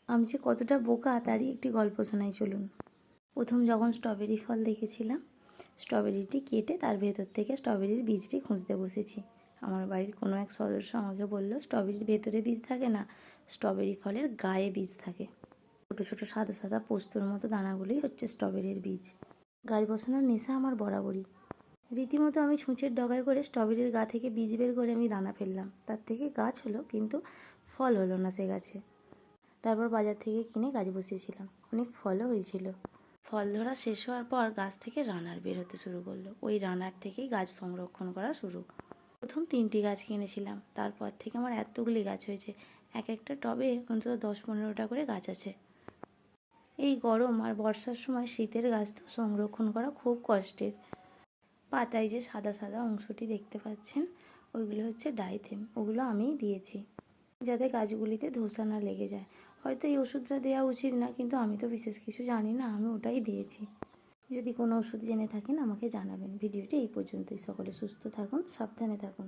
আমি যে কতটা বোকা তারই একটি গল্প শোনাই চলুন। প্রথম যখন স্ট্রবেরি ফল দেখেছিলাম, স্ট্রবেরিটি কেটে তার ভেতর থেকে স্ট্রবেরির বীজটি খুঁজতে বসেছি। আমার বাড়ির কোনো এক সদস্য আমাকে বলল, স্ট্রবেরির ভেতরে বীজ থাকে না, স্ট্রবেরি ফলের গায়ে বীজ থাকে। ছোটো ছোটো সাদা সাদা পোস্তর মতো দানাগুলোই হচ্ছে স্ট্রবেরির বীজ। গাছ বসানোর নেশা আমার বরাবরই। রীতিমতো আমি ছুঁচের ডগায় করে স্ট্রবেরির গা থেকে বীজ বের করে আমি দানা ফেললাম। তার থেকে গাছ হলো, কিন্তু ফল হলো না সে গাছে। তারপর বাজার থেকে কিনে গাছ বসিয়েছিলাম, অনেক ফলও হয়েছিল। ফল ধরা শেষ হওয়ার পর গাছ থেকে রানার বের হতে শুরু করলো। ওই রানার থেকেই গাছ সংরক্ষণ করা শুরু। প্রথম 3টি গাছ কিনেছিলাম, তারপর থেকে আমার এতগুলি গাছ হয়েছে। এক একটা টবে অন্তত 10-15টা করে গাছ আছে। এই গরম আর বর্ষার সময় শীতের গাছ তো সংরক্ষণ করা খুব কষ্টের। পাতায় যে সাদা সাদা অংশটি দেখতে পাচ্ছেন, ওইগুলো হচ্ছে ডাইথেম। ওগুলো আমিই দিয়েছি যাতে গাছগুলিতে ধোসা না লেগে যায়। হয়তো এই ওষুধটা দেওয়া উচিত না, কিন্তু আমি তো বিশেষ কিছু জানি না, আমি ওটাই দিয়েছি। যদি কোনো ওষুধ জেনে থাকেন আমাকে জানাবেন। ভিডিওটি এই পর্যন্তই। সকলে সুস্থ থাকুন, সাবধানে থাকুন।